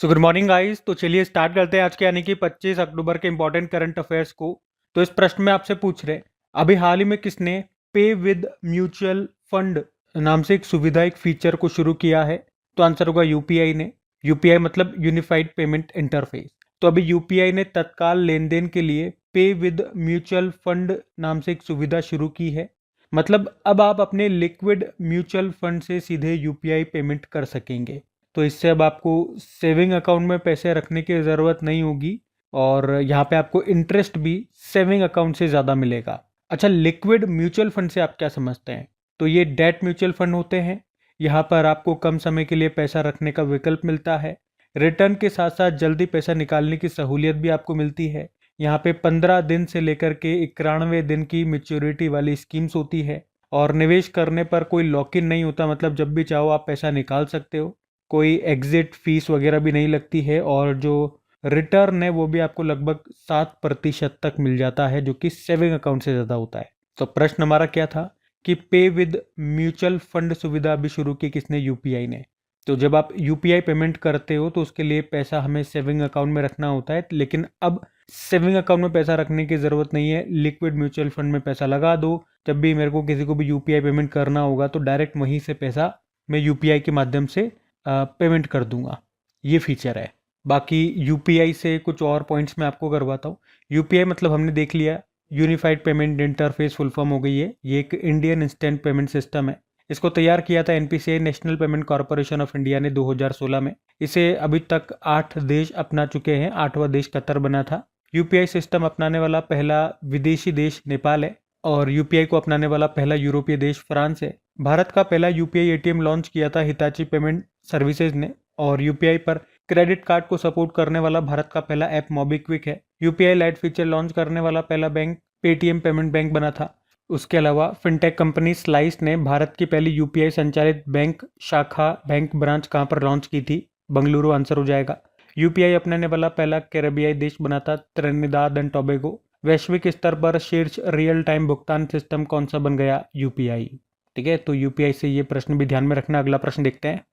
So good morning guys. तो चलिए start करते हैं आज के यानी कि 25 अक्टूबर के इंपॉर्टेंट करंट अफेयर्स को। तो इस प्रश्न में आपसे पूछ रहे अभी हाल ही में किसने पे विद म्यूचुअल फंड नाम से एक सुविधा एक फीचर को शुरू किया है। तो आंसर होगा यूपीआई ने। यूपीआई मतलब यूनिफाइड पेमेंट इंटरफेस। तो अभी यूपीआई ने तत्काल लेन देन के लिए पे विद म्यूचुअल फंड नाम से एक सुविधा शुरू की है। मतलब अब आप अपने लिक्विड म्यूचुअल फंड से सीधे यूपीआई पेमेंट कर सकेंगे। तो इससे अब आपको सेविंग अकाउंट में पैसे रखने की ज़रूरत नहीं होगी और यहाँ पे आपको इंटरेस्ट भी सेविंग अकाउंट से ज़्यादा मिलेगा। अच्छा, लिक्विड म्यूचुअल फंड से आप क्या समझते हैं? तो ये डेट म्यूचुअल फंड होते हैं। यहाँ पर आपको कम समय के लिए पैसा रखने का विकल्प मिलता है। रिटर्न के साथ साथ जल्दी पैसा निकालने की सहूलियत भी आपको मिलती है। यहाँ पे 15 दिन से लेकर के 91 दिन की मेच्योरिटी वाली स्कीम्स होती है और निवेश करने पर कोई लॉक इन नहीं होता, मतलब जब भी चाहो आप पैसा निकाल सकते हो। कोई एग्जिट फीस वगैरह भी नहीं लगती है और जो रिटर्न है वो भी आपको लगभग 7% तक मिल जाता है, जो कि सेविंग अकाउंट से ज़्यादा होता है। तो प्रश्न हमारा क्या था कि पे विद म्यूचुअल फंड सुविधा अभी शुरू की किसने? यूपीआई ने। तो जब आप यूपीआई पेमेंट करते हो तो उसके लिए पैसा हमें सेविंग अकाउंट में रखना होता है, लेकिन अब सेविंग अकाउंट में पैसा रखने की ज़रूरत नहीं है। लिक्विड म्यूचुअल फंड में पैसा लगा दो। जब भी मेरे को किसी को भी यूपीआई पेमेंट करना होगा तो डायरेक्ट वहीं से पैसा मैं यूपीआई के माध्यम से पेमेंट कर दूंगा। ये फीचर है। बाकी यूपीआई से कुछ और पॉइंट्स मैं आपको करवाता हूँ। यूपीआई मतलब हमने देख लिया, unified payment interface full form हो गई है। ये एक इंडियन इंस्टेंट पेमेंट सिस्टम है। इसको तैयार किया था NPCI national payment corporation of India ने 2016 में। इसे अभी तक 8 देश अपना चुके हैं। 8वां देश कतर बना था। यूपीआई सिस्टम अपनाने वाला पहला विदेशी देश नेपाल है और यूपीआई को अपनाने वाला पहला यूरोपीय देश फ्रांस है। भारत का पहला यूपीआई एटीएम लॉन्च किया था हिताची पेमेंट सर्विसेज ने और यूपीआई पर क्रेडिट कार्ड को सपोर्ट करने वाला भारत का पहला ऐप मोबीक्विक है। यूपीआई लाइट फीचर लॉन्च करने वाला पहला बैंक पेटीएम पेमेंट बैंक बना था। उसके अलावा फिनटेक कंपनी स्लाइस ने भारत की पहली यूपीआई संचालित बैंक शाखा बैंक ब्रांच कहाँ पर लॉन्च की थी? बंगलुरु आंसर हो जाएगा। यूपीआई अपनाने वाला पहला कैरेबियाई देश बना था त्रिनिदाद एंड टोबैगो। वैश्विक स्तर पर शीर्ष रियल टाइम भुगतान सिस्टम कौन सा बन गया? यूपीआई। ठीक है, तो यूपीआई से ये प्रश्न भी ध्यान में रखना। अगला प्रश्न देखते हैं।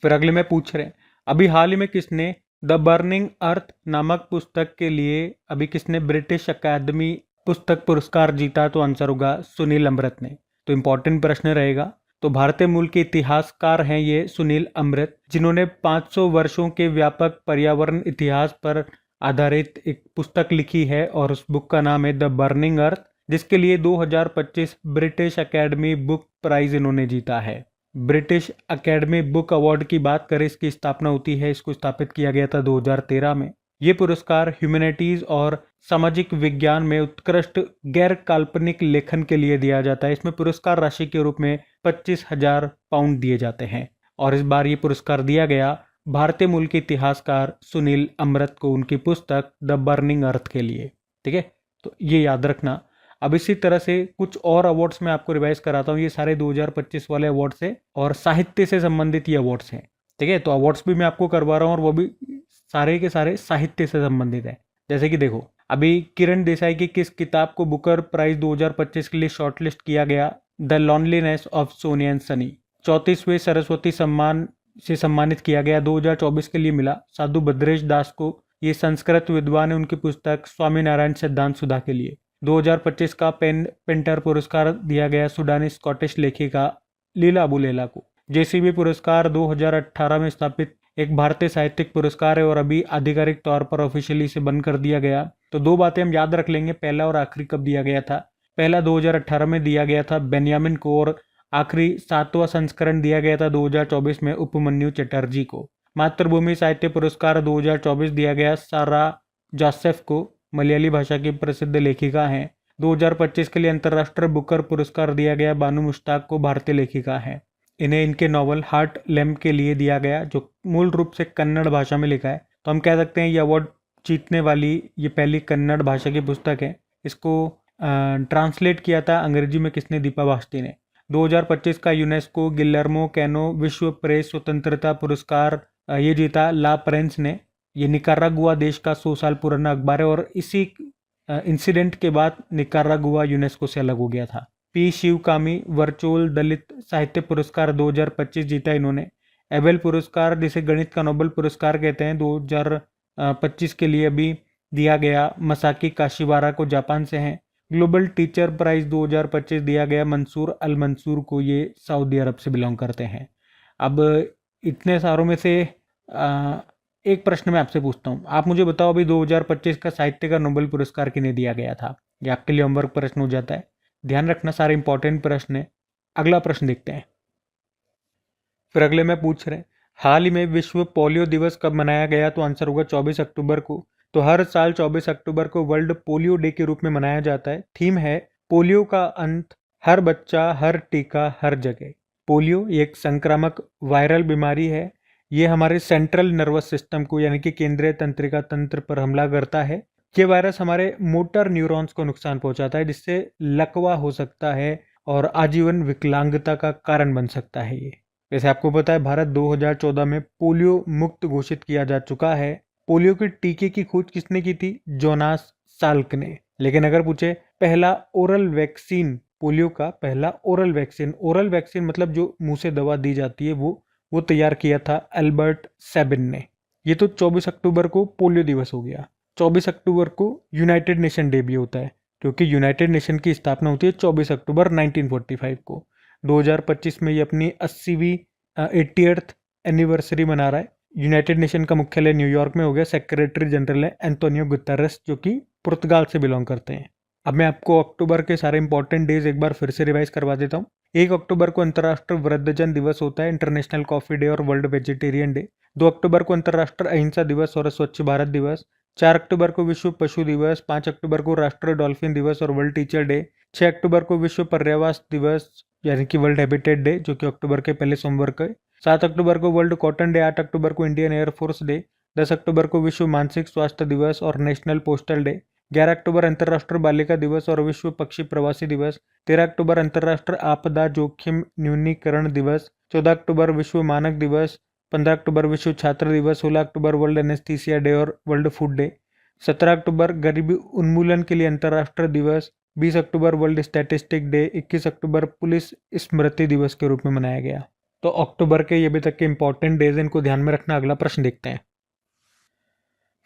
फिर अगले में पूछ रहे हैं अभी हाल ही में किसने द बर्निंग अर्थ नामक पुस्तक के लिए अभी किसने ब्रिटिश अकादमी पुस्तक पुरस्कार जीता? तो आंसर होगा सुनील अमृत ने। तो इंपॉर्टेंट प्रश्न रहेगा। तो भारतीय मूल के इतिहासकार हैं ये सुनील अमृत, जिन्होंने 500 वर्षों के व्यापक पर्यावरण इतिहास पर आधारित एक पुस्तक लिखी है और उस बुक का नाम है द बर्निंग अर्थ, जिसके लिए 2025 ब्रिटिश अकेडमी बुक प्राइज इन्होंने जीता है। ब्रिटिश अकेडमी बुक अवार्ड की बात करें, इसकी स्थापना होती है, इसको स्थापित किया गया था 2013 में। ये पुरस्कार ह्यूमैनिटीज और सामाजिक विज्ञान में उत्कृष्ट गैर काल्पनिक लेखन के लिए दिया जाता है। इसमें पुरस्कार राशि के रूप में 25,000 पाउंड दिए जाते हैं और इस बार ये पुरस्कार दिया गया भारतीय मूल के इतिहासकार सुनील अमृत को उनकी पुस्तक द बर्निंग अर्थ के लिए। ठीक है, तो ये याद रखना। अब इसी तरह से कुछ और अवार्ड्स मैं आपको रिवाइज कराता हूँ। ये सारे 2025 वाले अवार्ड्स हैं और साहित्य से संबंधित ये अवार्ड्स हैं। ठीक है, तो अवार्ड्स भी मैं आपको करवा रहा हूँ और वो भी सारे के सारे साहित्य से संबंधित है। जैसे कि देखो, अभी किरण देसाई की किस किताब को बुकर प्राइज 2025 के लिए शॉर्टलिस्ट किया गया? The loneliness of Sonia and Sunny. 34वें सरस्वती सम्मान से सम्मानित किया गया, 2024 के लिए मिला साधु भद्रेश दास को। ये संस्कृत विद्वान है, उनकी पुस्तक स्वामीनारायण सिद्धांत सुधा के लिए। 2025 का पेंटर पुरस्कार दिया गया सूडानी स्कॉटिश लेखिका लीला अबुलेला को। जेसीबी पुरस्कार 2018 में स्थापित एक भारतीय साहित्यिक पुरस्कार है और अभी आधिकारिक तौर पर ऑफिशियली इसे बंद कर दिया गया। तो दो बातें हम याद रख लेंगे, पहला और आखिरी कब दिया गया था। पहला 2018 में दिया गया था बेन्यामिन को और आखिरी 7वां संस्करण दिया गया था 2024 में उपमन्यु चटर्जी को। मातृभूमि साहित्य पुरस्कार 2024 दिया गया सारा जोसेफ को, मलयाली भाषा की प्रसिद्ध लेखिका हैं। 2025 के लिए अंतर्राष्ट्रीय बुकर पुरस्कार दिया गया बानू मुश्ताक को, भारतीय लेखिका हैं। इन्हें इनके नॉवल हार्ट लैम्प के लिए दिया गया, जो मूल रूप से कन्नड़ भाषा में लिखा है। तो हम कह सकते हैं ये अवार्ड जीतने वाली ये पहली कन्नड़ भाषा की पुस्तक है। इसको ट्रांसलेट किया था अंग्रेजी में किसने? दीपा बास्ती ने। 2025 का यूनेस्को गिलर्मो कैनो विश्व प्रेस स्वतंत्रता पुरस्कार ये जीता ला प्रेंस ने। ये निकारागुआ देश का 100 साल पुराना अखबार है और इसी इंसिडेंट के बाद निकारागुआ यूनेस्को से अलग हो गया था। पी शिवकामी वर्चुअल दलित साहित्य पुरस्कार 2025 जीता इन्होंने। एबेल पुरस्कार, जिसे गणित का नोबेल पुरस्कार कहते हैं, 2025 के लिए अभी दिया गया मसाकी काशिवारा को, जापान से हैं। ग्लोबल टीचर प्राइज 2025 दिया गया मंसूर अल मंसूर को, ये सऊदी अरब से बिलोंग करते हैं। अब इतने सारों में से एक प्रश्न मैं आपसे पूछता हूँ, आप मुझे बताओ अभी 2025 का साहित्य का नोबेल पुरस्कार किन्हें दिया गया था। ये आपके लिए होमवर्क प्रश्न हो जाता है, ध्यान रखना, सारे इंपॉर्टेंट प्रश्न है। अगला प्रश्न देखते हैं। फिर अगले में पूछ रहे हैं, हाल ही में विश्व पोलियो दिवस कब मनाया गया, तो आंसर होगा 24 अक्टूबर को। तो हर साल 24 अक्टूबर को वर्ल्ड पोलियो डे के रूप में मनाया जाता है। थीम है पोलियो का अंत, हर बच्चा, हर टीका, हर जगह। पोलियो एक संक्रामक वायरल बीमारी है। ये हमारे सेंट्रल नर्वस सिस्टम को, यानी कि केंद्रीय तंत्रिका तंत्र पर हमला करता है। ये वायरस हमारे मोटर न्यूरॉन्स को नुकसान पहुंचाता है, जिससे लकवा हो सकता है और आजीवन विकलांगता का कारण बन सकता है। ये वैसे आपको पता है भारत 2014 में पोलियो मुक्त घोषित किया जा चुका है। पोलियो के टीके की खोज किसने की थी, जोनास साल्क ने। लेकिन अगर पूछे पहला ओरल वैक्सीन, पोलियो का पहला ओरल वैक्सीन मतलब जो मुंह से दवा दी जाती है, वो तैयार किया था एल्बर्ट सेबिन ने। ये तो 24 अक्टूबर को पोलियो दिवस हो गया। 24 अक्टूबर को यूनाइटेड नेशन डे भी होता है, क्योंकि यूनाइटेड नेशन की स्थापना होती है 24 अक्टूबर 1945 को। 2025 में ये अपनी 80वीं 80th एनिवर्सरी मना रहा है। यूनाइटेड नेशन का मुख्यालय न्यूयॉर्क में हो गया। सेक्रेटरी जनरल है एंटोनियो गुतेरेस, जो कि पुर्तगाल से बिलोंग करते हैं। अब मैं आपको अक्टूबर के सारे इंपॉर्टेंट डेज एक बार फिर से रिवाइज करवा देता हूँ। 1 अक्टूबर को अंतर्राष्ट्रीय वृद्धजन दिवस होता है, इंटरनेशनल कॉफी डे और वर्ल्ड वेजिटेरियन डे। 2 अक्टूबर को अंतर्राष्ट्रीय अहिंसा दिवस और स्वच्छ भारत दिवस। 4 अक्टूबर को विश्व पशु दिवस। 5 अक्टूबर को राष्ट्रीय डॉल्फिन दिवस और वर्ल्ड टीचर डे। 6 अक्टूबर को विश्व पर्यावरण दिवस, यानी कि वर्ल्ड हैबिटेट डे, जो कि अक्टूबर के पहले सोमवार को है। 7 अक्टूबर को वर्ल्ड कॉटन डे। 8 अक्टूबर को इंडियन एयरफोर्स डे। 10 अक्टूबर को विश्व मानसिक स्वास्थ्य दिवस और नेशनल पोस्टल डे। 11 अक्टूबर अंतर्राष्ट्रीय बालिका दिवस और विश्व पक्षी प्रवासी दिवस। 13 अक्टूबर अंतर्राष्ट्रीय आपदा जोखिम न्यूनीकरण दिवस। 14 अक्टूबर विश्व मानक दिवस। 15 अक्टूबर विश्व छात्र दिवस। 16 अक्टूबर वर्ल्ड एनेस्थीसिया डे और वर्ल्ड फूड डे। 17 अक्टूबर गरीबी उन्मूलन के लिए अंतर्राष्ट्रीय दिवस। 20 अक्टूबर वर्ल्ड स्टैटिस्टिक डे। 21 अक्टूबर पुलिस स्मृति दिवस के रूप में मनाया गया। तो अक्टूबर के ये अभी तक के इंपॉर्टेंट डेज, इनको ध्यान में रखना। अगला प्रश्न देखते हैं।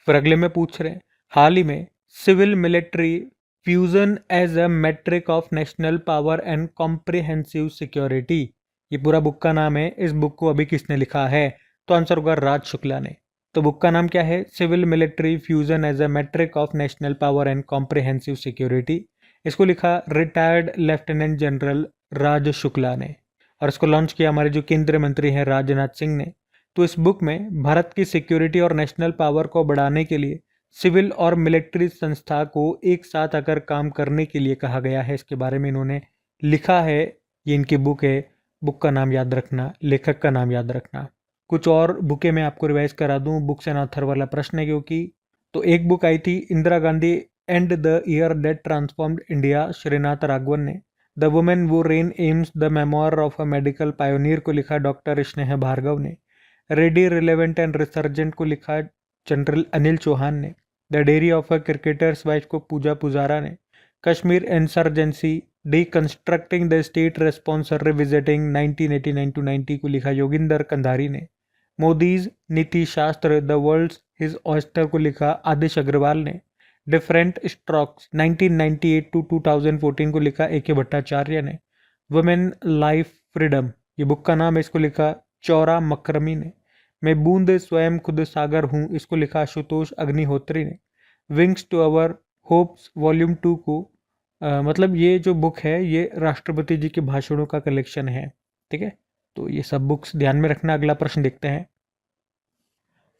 फिर अगले में पूछ रहे हैं, हाल ही में civil military fusion as a metric of national power and comprehensive security, ये पूरा बुक का नाम है। इस बुक को अभी किसने लिखा है, तो आंसर होगा राज शुक्ला ने। तो बुक का नाम क्या है, civil military fusion as a metric of national power and comprehensive security. इसको लिखा retired lieutenant general Raj Shukla ने, और इसको लॉन्च किया हमारे जो केंद्रीय मंत्री हैं राजनाथ सिंह ने। तो इस बुक में भारत की सिक्योरिटी और नेशनल पावर को बढ़ाने के लिए सिविल और मिलिट्री संस्था को एक साथ आकर काम करने के लिए कहा गया है। इसके बारे में इन्होंने लिखा है, ये इनकी बुक है। बुक का नाम याद रखना, लेखक का नाम याद रखना। कुछ और बुकें मैं आपको रिवाइज करा दूं, बुक्स एंड ऑथर वाला प्रश्न है क्योंकि। तो एक बुक आई थी Indira Gandhi and the year that transformed India, Srinath Raghavan ने। The woman who ran AIIMS the memoir of a medical pioneer को लिखा डॉक्टर स्नेहा भार्गव ने। रेडी रिलेवेंट एंड रिसर्जेंट को लिखा जनरल अनिल चौहान ने। The diary of a cricketer's wife को पूजा पुजारा ने। Kashmir insurgency deconstructing the state response revisiting 1989-90 को लिखा योगिंदर कंधारी ने। मोदीज नीति शास्त्र द वर्ल्ड्स हिज ऑयस्टर को लिखा आदिश अग्रवाल ने। डिफरेंट स्ट्रोक्स 1998 टू 2014 को लिखा ए.के. भट्टाचार्य ने। वुमेन लाइफ फ्रीडम, ये बुक का नाम है, इसको लिखा चौरा मकरमी ने। मैं बूंद स्वयं खुद सागर हूँ, इसको लिखा आशुतोष अग्निहोत्री ने। Wings to our hopes volume 2 को मतलब ये जो बुक है ये राष्ट्रपति जी के भाषणों का कलेक्शन है, ठीक है। तो ये सब बुक्स ध्यान में रखना। अगला प्रश्न देखते हैं।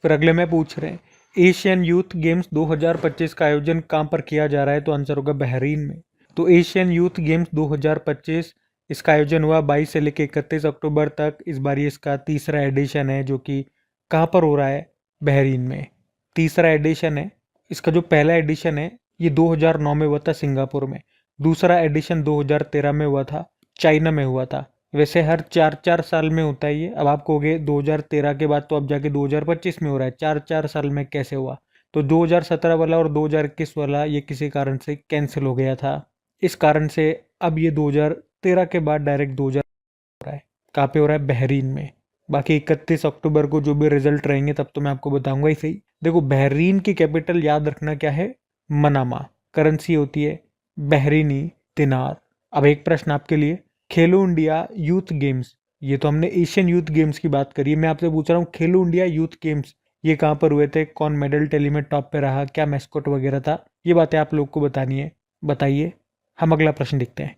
फिर अगले में पूछ रहे हैं, एशियन यूथ गेम्स 2025 का आयोजन कहाँ पर किया जा रहा है, तो आंसर होगा बहरीन में। तो एशियन यूथ गेम्स 2025 इसका आयोजन हुआ 22 से लेकर 31 अक्टूबर तक। इस बार ये इसका तीसरा एडिशन है, जो कि कहाँ पर हो रहा है, बहरीन में। तीसरा एडिशन है। इसका जो पहला एडिशन है ये 2009 में हुआ था सिंगापुर में। दूसरा एडिशन 2013 में हुआ था, चाइना में हुआ था। वैसे हर 4-4 साल में होता है ये। अब आप कहोगे 2013 के बाद तो अब जाके 2025 में हो रहा है, 4-4 साल में कैसे हुआ। तो 2017 वाला और 2021 वाला ये किसी कारण से कैंसिल हो गया था। इस कारण से अब ये 2013 के बाद डायरेक्ट 2000 हो रहा है। कहाँ पे हो रहा है, बहरीन में। बाकी 31 अक्टूबर को जो भी रिजल्ट रहेंगे तब तो मैं आपको बताऊंगा ही सही। देखो, बहरीन की कैपिटल याद रखना क्या है, मनामा। करेंसी होती है बहरीनी दिनार। अब एक प्रश्न आपके लिए, खेलो इंडिया यूथ गेम्स, ये तो हमने एशियन यूथ गेम्स की बात करी है, मैं आपसे पूछ रहा हूँ खेलो इंडिया यूथ गेम्स ये कहाँ पर हुए थे, कौन मेडल टेली में टॉप पे रहा, क्या मैस्कॉट वगैरह था, ये बातें आप लोग को बतानी है। बताइए। हम अगला प्रश्न देखते हैं।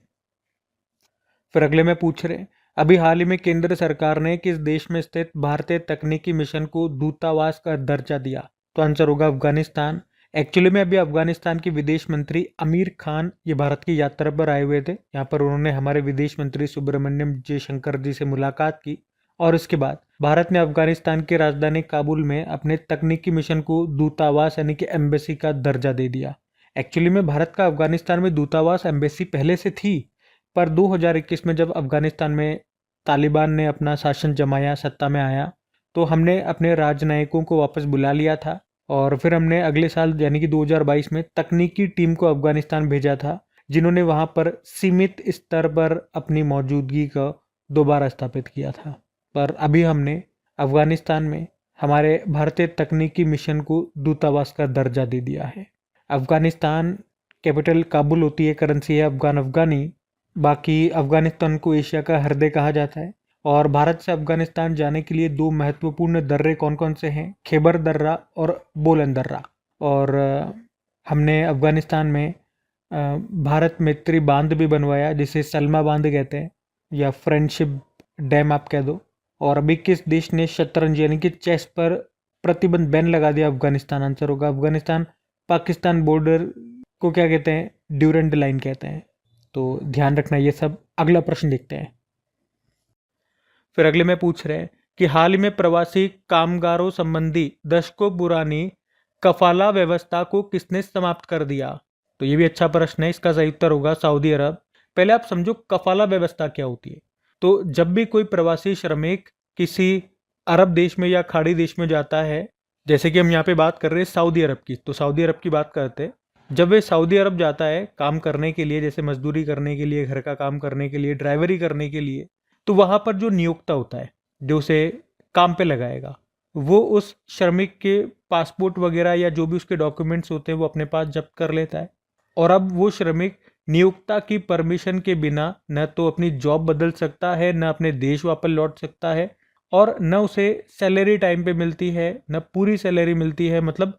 फिर अगले में पूछ रहे हैं, अभी हाल ही में केंद्र सरकार ने किस देश में स्थित भारतीय तकनीकी मिशन को दूतावास का दर्जा दिया? तो आंसर होगा अफगानिस्तान। एक्चुअली में अभी अफगानिस्तान के विदेश मंत्री आमिर खान ये भारत की यात्रा पर आए हुए थे। यहाँ पर उन्होंने हमारे विदेश मंत्री सुब्रमण्यम जयशंकर जी से मुलाकात की और इसके बाद भारत ने अफगानिस्तान की राजधानी काबुल में अपने तकनीकी मिशन को दूतावास यानी कि एम्बेसी का दर्जा दे दिया। एक्चुअली में भारत का अफगानिस्तान में दूतावास एम्बेसी पहले से थी, पर 2021 में जब अफगानिस्तान में तालिबान ने अपना शासन जमाया, सत्ता में आया, तो हमने अपने राजनयिकों को वापस बुला लिया था और फिर हमने अगले साल यानी कि 2022 में तकनीकी टीम को अफगानिस्तान भेजा था, जिन्होंने वहां पर सीमित स्तर पर अपनी मौजूदगी को दोबारा स्थापित किया था। पर अभी हमने अफगानिस्तान में हमारे भारतीय तकनीकी मिशन को दूतावास का दर्जा दे दिया है। अफगानिस्तान कैपिटल काबुल होती है, करेंसी है अफगान अफगानी। बाकी अफगानिस्तान को एशिया का हृदय कहा जाता है। और भारत से अफगानिस्तान जाने के लिए दो महत्वपूर्ण दर्रे कौन कौन से हैं, खैबर दर्रा और बोलन दर्रा। और हमने अफगानिस्तान में भारत मैत्री बांध भी बनवाया जिसे सलमा बांध कहते हैं या फ्रेंडशिप डैम आप कह दो। और अभी किस देश ने शतरंज यानी कि चेस पर प्रतिबंध बैन लगा दिया? अफगानिस्तान। आंसर होगा अफगानिस्तान। पाकिस्तान बॉर्डर को क्या कहते हैं? ड्यूरेंट लाइन कहते हैं। तो ध्यान रखना ये सब। अगला प्रश्न देखते हैं। फिर अगले में पूछ रहे हैं कि हाल ही में प्रवासी कामगारों संबंधी दशकों पुरानी कफाला व्यवस्था को किसने समाप्त कर दिया? तो ये भी अच्छा प्रश्न है। इसका सही उत्तर होगा सऊदी अरब। पहले आप समझो कफाला व्यवस्था क्या होती है। तो जब भी कोई प्रवासी श्रमिक किसी अरब देश में या खाड़ी देश में जाता है, जैसे कि हम यहाँ पे बात कर रहे हैं सऊदी अरब की, तो सऊदी अरब की बात करते हैं। जब वे सऊदी अरब जाता है काम करने के लिए, जैसे मजदूरी करने के लिए, घर का काम करने के लिए, ड्राइवरी करने के लिए, तो वहां पर जो नियोक्ता होता है जो उसे काम पे लगाएगा, वो उस श्रमिक के पासपोर्ट वगैरह या जो भी उसके डॉक्यूमेंट्स होते हैं वो अपने पास जब्त कर लेता है। और अब वो श्रमिक नियोक्ता की परमिशन के बिना न तो अपनी जॉब बदल सकता है, न अपने देश वापस लौट सकता है, और न उसे सैलरी टाइम पे मिलती है, न पूरी सैलरी मिलती है। मतलब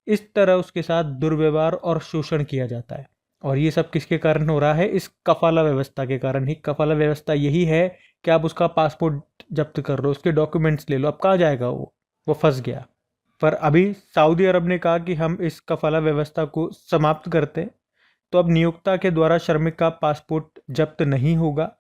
इस तरह उसके साथ दुर्व्यवहार और शोषण किया जाता है। और ये सब किसके कारण हो रहा है? इस कफाला व्यवस्था के कारण ही। कफाला व्यवस्था यही है कि आप उसका पासपोर्ट जब्त कर लो, उसके डॉक्यूमेंट्स ले लो, अब कहाँ जाएगा वो फंस गया। पर अभी सऊदी अरब ने कहा कि हम इस कफाला व्यवस्था को समाप्त करते हैं, तो अब नियोक्ता के द्वारा श्रमिक का पासपोर्ट जब्त नहीं होगा।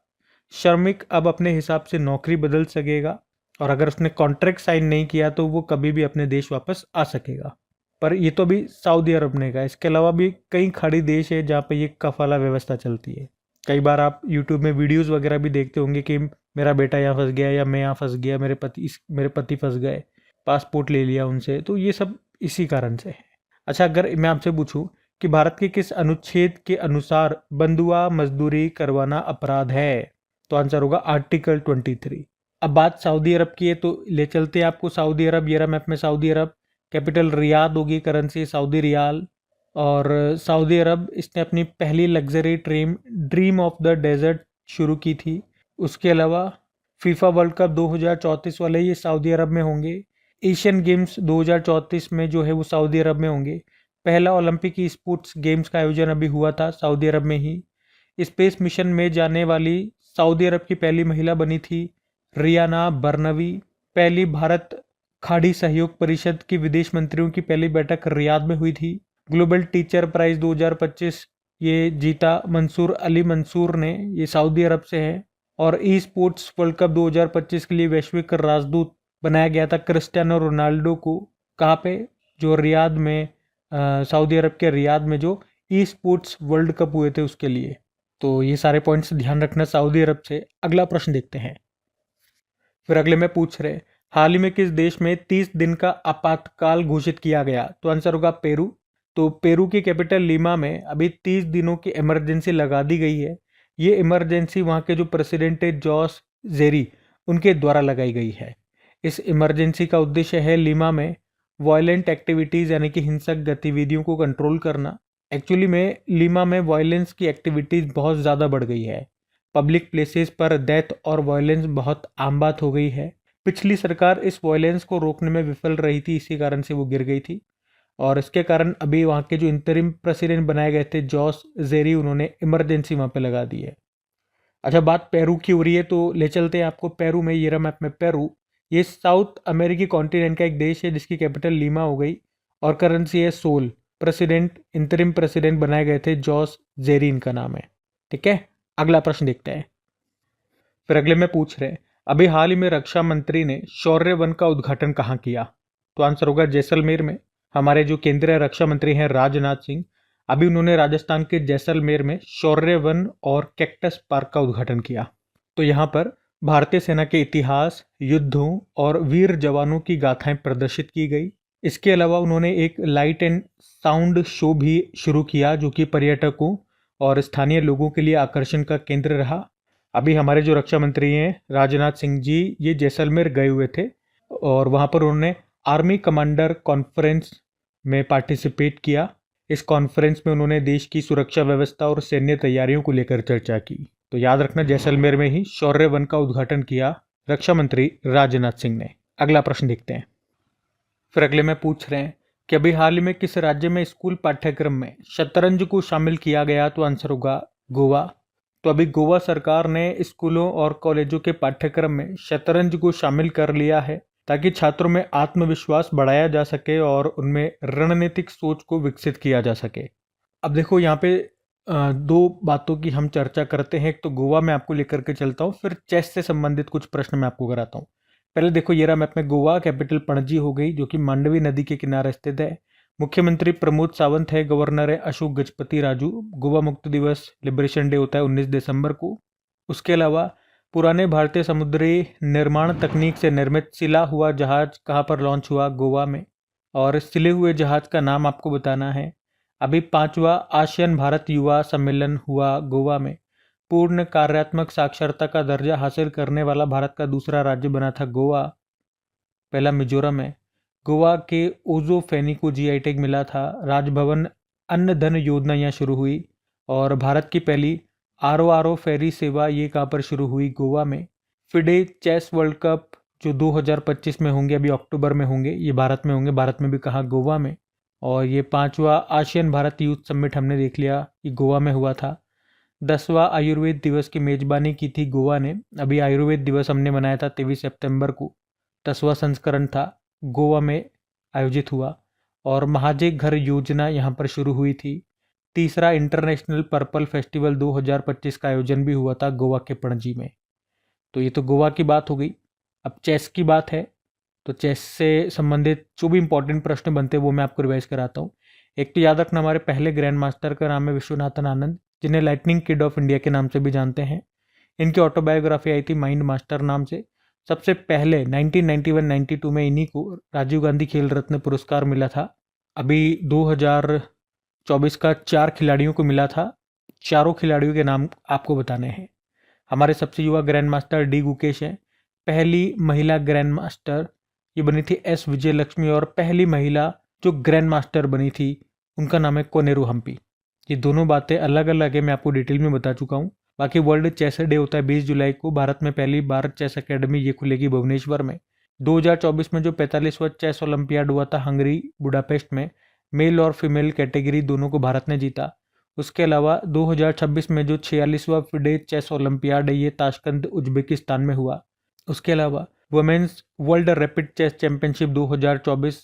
श्रमिक अब अपने हिसाब से नौकरी बदल सकेगा और अगर उसने कॉन्ट्रैक्ट साइन नहीं किया तो वो कभी भी अपने देश वापस आ सकेगा। पर ये तो अभी सऊदी अरब ने कहा। इसके अलावा भी कई खाड़ी देश है जहाँ पे ये कफाला व्यवस्था चलती है। कई बार आप यूट्यूब में वीडियोस वगैरह भी देखते होंगे कि मेरा बेटा यहाँ फंस गया या मैं यहाँ फंस गया, मेरे पति फंस गए, पासपोर्ट ले लिया उनसे। तो ये सब इसी कारण से है। अच्छा, अगर मैं आपसे पूछूं कि भारत के किस अनुच्छेद के अनुसार बंधुआ मजदूरी करवाना अपराध है? तो आंसर होगा आर्टिकल 23। अब बात सऊदी अरब की है तो ले चलते हैं आपको सऊदी अरब। ये रहा मैप में सऊदी अरब। कैपिटल रियाद होगी, करेंसी सऊदी रियाल। और सऊदी अरब इसने अपनी पहली luxury train dream of the desert शुरू की थी। उसके अलावा फीफा वर्ल्ड कप 2034 वाले ये सऊदी अरब में होंगे। एशियन गेम्स 2034 में जो है वो सऊदी अरब में होंगे। पहला ओलंपिक स्पोर्ट्स गेम्स का आयोजन अभी हुआ था सऊदी अरब में ही। स्पेस मिशन में जाने वाली सऊदी अरब की पहली महिला बनी थी रियाना बर्नवी। पहली भारत खाड़ी सहयोग परिषद की विदेश मंत्रियों की पहली बैठक रियाद में हुई थी। ग्लोबल टीचर प्राइज 2025 ये जीता मंसूर अली मंसूर ने, ये सऊदी अरब से है। और ई स्पोर्ट्स वर्ल्ड कप 2025 के लिए वैश्विक राजदूत बनाया गया था क्रिस्टियानो रोनाल्डो को। कहाँ पे? जो रियाद में, सऊदी अरब के रियाद में जो ई स्पोर्ट्स वर्ल्ड कप हुए थे उसके लिए। तो ये सारे पॉइंट्स ध्यान रखना सऊदी अरब से। अगला प्रश्न देखते हैं। फिर अगले में पूछ रहे हाल ही में किस देश में 30 दिन का आपातकाल घोषित किया गया? तो आंसर होगा पेरू। तो पेरू की कैपिटल लीमा में अभी 30 दिनों की इमरजेंसी लगा दी गई है। ये इमरजेंसी वहाँ के जो प्रेसिडेंट है जॉस जेरी, उनके द्वारा लगाई गई है। इस इमरजेंसी का उद्देश्य है लीमा में वायलेंट एक्टिविटीज़ यानी कि हिंसक गतिविधियों को कंट्रोल करना। एक्चुअली में लीमा में वायलेंस की एक्टिविटीज़ बहुत ज़्यादा बढ़ गई है। पब्लिक प्लेसेस पर डेथ और वायलेंस बहुत आम बात हो गई है। पिछली सरकार इस वायलेंस को रोकने में विफल रही थी, इसी कारण से वो गिर गई थी। और इसके कारण अभी वहाँ के जो इंटरिम प्रेसिडेंट बनाए गए थे जॉस जेरी, उन्होंने इमरजेंसी वहाँ पे लगा दी है। अच्छा, बात पेरू की हो रही है तो ले चलते हैं आपको पेरू में। ये रहा मैप में पेरू। ये साउथ अमेरिकी कॉन्टिनेंट का एक देश है जिसकी कैपिटल लीमा हो गई और करेंसी है सोल। प्रेसिडेंट इंटरिम प्रेसिडेंट बनाए गए थे जॉस जेरी, इनका नाम है। ठीक है, अगला प्रश्न देखते हैं। फिर अगले में पूछ रहे हैं, अभी हाल ही में रक्षा मंत्री ने शौर्य वन का उद्घाटन कहाँ किया? तो आंसर होगा जैसलमेर में। हमारे जो केंद्रीय रक्षा मंत्री हैं राजनाथ सिंह, अभी उन्होंने राजस्थान के जैसलमेर में शौर्य वन और कैक्टस पार्क का उद्घाटन किया। तो यहाँ पर भारतीय सेना के इतिहास, युद्धों और वीर जवानों की गाथाएं प्रदर्शित की गई। इसके अलावा उन्होंने एक लाइट एंड साउंड शो भी शुरू किया जो कि पर्यटकों और स्थानीय लोगों के लिए आकर्षण का केंद्र रहा। अभी हमारे जो रक्षा मंत्री हैं राजनाथ सिंह जी, ये जैसलमेर गए हुए थे और वहाँ पर उन्होंने आर्मी कमांडर कॉन्फ्रेंस में पार्टिसिपेट किया। इस कॉन्फ्रेंस में उन्होंने देश की सुरक्षा व्यवस्था और सैन्य तैयारियों को लेकर चर्चा की। तो याद रखना, जैसलमेर में ही शौर्य वन का उद्घाटन किया रक्षा मंत्री राजनाथ सिंह ने। अगला प्रश्न देखते हैं। फिर अगले में पूछ रहे हैं कि अभी हाल ही में किस राज्य में स्कूल पाठ्यक्रम में शतरंज को शामिल किया गया? तो आंसर होगा गोवा। तो अभी गोवा सरकार ने स्कूलों और कॉलेजों के पाठ्यक्रम में शतरंज को शामिल कर लिया है ताकि छात्रों में आत्मविश्वास बढ़ाया जा सके और उनमें रणनीतिक सोच को विकसित किया जा सके। अब देखो यहाँ पे दो बातों की हम चर्चा करते हैं। एक तो गोवा में आपको लेकर के चलता हूँ, फिर चेस से संबंधित कुछ प्रश्न मैं आपको कराता हूँ। पहले देखो, ये रहा मैप में गोवा, कैपिटल पणजी हो गई जो कि मांडवी नदी के किनारे स्थित है। मुख्यमंत्री प्रमोद सावंत है, गवर्नर है अशोक गजपति राजू। गोवा मुक्त दिवस लिबरेशन डे होता है 19 दिसंबर को। उसके अलावा पुराने भारतीय समुद्री निर्माण तकनीक से निर्मित सिला हुआ जहाज कहाँ पर लॉन्च हुआ? गोवा में। और सिले हुए जहाज का नाम आपको बताना है। अभी 5वां आसियान भारत युवा सम्मेलन हुआ गोवा में। पूर्ण कार्यात्मक साक्षरता का दर्जा हासिल करने वाला भारत का दूसरा राज्य बना था गोवा, पहला मिजोरम है। गोवा के ओजो फैनी को जीआई टैग मिला था। राजभवन अन्न धन योजना यहाँ शुरू हुई और भारत की पहली आर फेरी सेवा ये कहाँ पर शुरू हुई? गोवा में। फिडे चेस वर्ल्ड कप जो 2025 में होंगे, अभी अक्टूबर में होंगे, ये भारत में होंगे। भारत में भी कहाँ? गोवा में। और ये 5वां आसियान भारत यूथ समिट हमने देख लिया, ये गोवा में हुआ था। 10वां आयुर्वेद दिवस की मेजबानी की थी गोवा ने। अभी आयुर्वेद दिवस हमने मनाया था 23 सितंबर को। 10वां संस्करण था, गोवा में आयोजित हुआ। और महाजय घर योजना यहाँ पर शुरू हुई थी। तीसरा इंटरनेशनल पर्पल फेस्टिवल 2025 का आयोजन भी हुआ था गोवा के पणजी में। तो ये तो गोवा की बात हो गई। अब चेस की बात है, तो चेस से संबंधित जो भी इंपॉर्टेंट प्रश्न बनते हैं वो मैं आपको रिवाइज कराता हूँ। एक तो याद रखना, हमारे पहले ग्रैंड मास्टर का नाम है विश्वनाथन आनंद, जिन्हें लाइटनिंग किड ऑफ इंडिया के नाम से भी जानते हैं। इनकी ऑटोबायोग्राफी आई थी माइंड मास्टर नाम से। सबसे पहले 1991-92 में इन्हीं को राजीव गांधी खेल रत्न पुरस्कार मिला था। अभी 2024 का 4 खिलाड़ियों को मिला था। चारों खिलाड़ियों के नाम आपको बताने हैं। हमारे सबसे युवा ग्रैंड मास्टर डी गुकेश हैं। पहली महिला ग्रैंड मास्टर ये बनी थी एस विजय लक्ष्मी, और पहली महिला जो ग्रैंड मास्टर बनी थी उनका नाम है कोनेरू हम्पी। ये दोनों बातें अलग अलग है, मैं आपको डिटेल में बता चुका हूँ। बाकी वर्ल्ड चेस डे होता है 20 जुलाई को। भारत में पहली भारत चेस अकेडमी ये खुलेगी भुवनेश्वर में। 2024 में जो 45वां चेस ओलंपियाड हुआ था हंगरी बुडापेस्ट में, मेल और फीमेल कैटेगरी दोनों को भारत ने जीता। उसके अलावा 2026 में जो 46वां फिडे चेस ओलंपियाड है ये ताशकंद उज्बेकिस्तान में हुआ। उसके अलावा women's world rapid chess championship 2024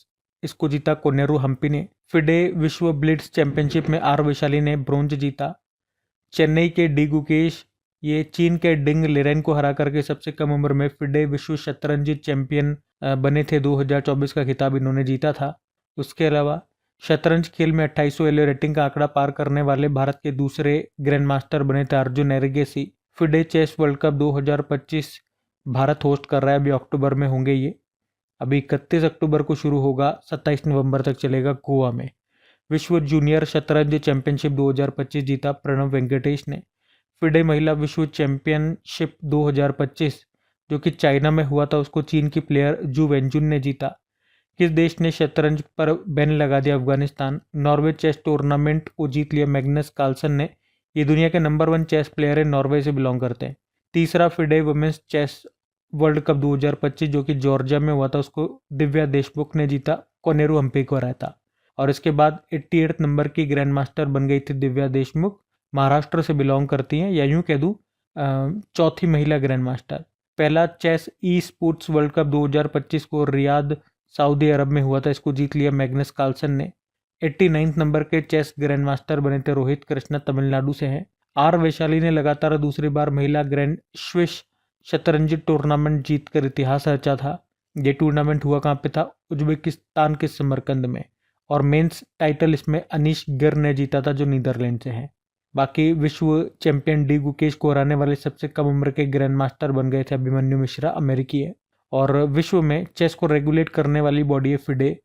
इसको जीता कोनेरू हम्पी ने। फिडे विश्व ब्लिट्स चैंपियनशिप में आर वैशाली ने ब्रोंज जीता। चेन्नई के डी गुकेश ये चीन के डिंग लिरेन को हरा करके सबसे कम उम्र में फिडे विश्व शतरंज चैंपियन बने थे। 2024 का खिताब इन्होंने जीता था। उसके अलावा शतरंज खेल में 2800 एलो रेटिंग का आंकड़ा पार करने वाले भारत के दूसरे ग्रैंड मास्टर बने थे Arjun Erigaisi. FIDE chess world cup 2025 Bharat host कर रहा है, अभी अक्टूबर में होंगे ये। अभी 31 अक्टूबर को शुरू होगा, 27 नवंबर तक चलेगा गोवा में। विश्व जूनियर शतरंज चैंपियनशिप 2025 जीता प्रणव वेंकटेश ने। फिडे महिला विश्व चैंपियनशिप 2025 जो कि चाइना में हुआ था उसको चीन की प्लेयर जू वेंजुन ने जीता। किस देश ने शतरंज पर बैन लगा दिया? अफगानिस्तान। नॉर्वे चेस टूर्नामेंट को जीत लिया मैग्नस कार्लसन ने। ये दुनिया के नंबर 1 चेस प्लेयर है, नॉर्वे से बिलोंग करते हैं। तीसरा FIDE women's chess world cup 2025 जो कि जॉर्जिया में हुआ था उसको दिव्या देशमुख ने जीता, कोनेरू हम्पी को रहता। और इसके बाद 88 नंबर की ग्रैंड मास्टर बन गई थी दिव्या देशमुख, महाराष्ट्र से बिलोंग करती हैं, या यूं कह दूं चौथी महिला ग्रैंड मास्टर। पहला chess esports world cup 2025 को रियाद सऊदी अरब में हुआ था, इसको जीत लिया मैग्नस कार्लसन ने। 89 नंबर के चेस ग्रैंड मास्टर बने थे रोहित कृष्णा, तमिलनाडु से हैं। आर वैशाली ने लगातार दूसरी बार महिला ग्रैंड स्विस शतरंजी टूर्नामेंट जीतकर इतिहास रचा था। ये टूर्नामेंट हुआ कहाँ पे था? उज्बेकिस्तान के समरकंद में। और मेंस टाइटल इसमें अनीश गिर ने जीता था जो नीदरलैंड से हैं। बाकी विश्व चैंपियन डी गुकेश को हराने वाले सबसे कम उम्र के ग्रैंड मास्टर बन गए थे अभिमन्यु मिश्रा, अमेरिकी है। और विश्व में चेस को रेगुलेट करने वाली बॉडी है फिडे।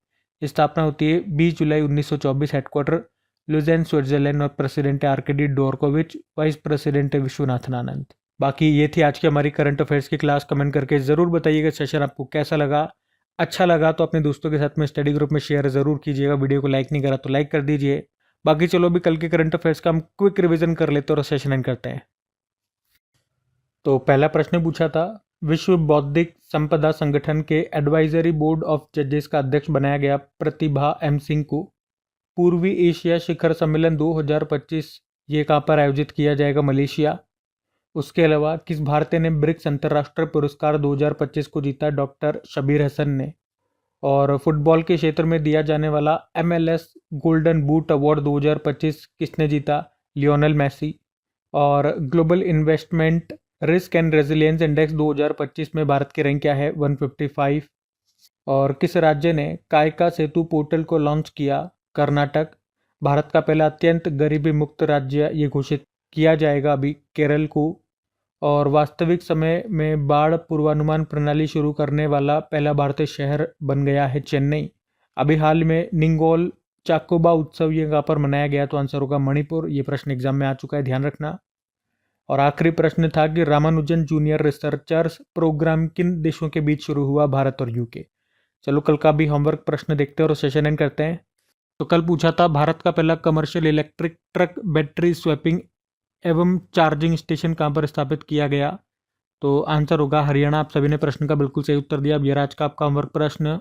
स्थापना होती है 20 जुलाई 1924, हेडक्वार्टर लुजेन स्विट्जरलैंड, और प्रेसिडेंट है आर्केडी डोरकोविच, वाइस प्रेसिडेंट है विश्वनाथन आनंद। बाकी ये थी आज की हमारी करंट अफेयर्स की क्लास। कमेंट करके ज़रूर बताइएगा सेशन आपको कैसा लगा। अच्छा लगा तो अपने दोस्तों के साथ में स्टडी ग्रुप में शेयर ज़रूर कीजिएगा। वीडियो को लाइक नहीं करा तो लाइक कर दीजिए। बाकी चलो अभी कल के करंट अफेयर्स का हम क्विक रिवीजन कर लेते हैं और सेशन एंड करते हैं। तो पहला प्रश्न पूछा था, विश्व बौद्धिक संपदा संगठन के एडवाइजरी बोर्ड ऑफ जजेस का अध्यक्ष बनाया गया प्रतिभा एम सिंह को। पूर्वी एशिया शिखर सम्मेलन 2025 ये कहाँ पर आयोजित किया जाएगा? मलेशिया। उसके अलावा किस भारतीय ने ब्रिक्स अंतर्राष्ट्रीय पुरस्कार 2025 को जीता? डॉक्टर शबीर हसन ने। और फुटबॉल के क्षेत्र में दिया जाने वाला MLS गोल्डन बूट अवार्ड 2025 किसने जीता? Lionel Messi. और global investment risk and resilience index 2025 में भारत की रैंक क्या है? 155। और किस राज्य ने कायका सेतु पोर्टल को लॉन्च किया? कर्नाटक। भारत का पहला अत्यंत गरीबी मुक्त राज्य ये घोषित किया जाएगा अभी केरल को। और वास्तविक समय में बाढ़ पूर्वानुमान प्रणाली शुरू करने वाला पहला भारतीय शहर बन गया है चेन्नई। अभी हाल में निंगोल चाकोबा उत्सव ये कहाँ पर मनाया गया? तो आंसर होगा मणिपुर। ये प्रश्न एग्जाम में आ चुका है, ध्यान रखना। और आखिरी प्रश्न था कि रामानुजन जूनियर रिसर्चर्स प्रोग्राम किन देशों के बीच शुरू हुआ? भारत और यूके। चलो कल का भी होमवर्क प्रश्न देखते हैं और सेशन एंड करते हैं। तो कल पूछा था, भारत का पहला commercial electric truck battery swapping एवं चार्जिंग स्टेशन कहाँ पर स्थापित किया गया? तो आंसर होगा हरियाणा। आप सभी ने प्रश्न का बिल्कुल सही उत्तर दिया। अब ये आज का आपका होमवर्क प्रश्न,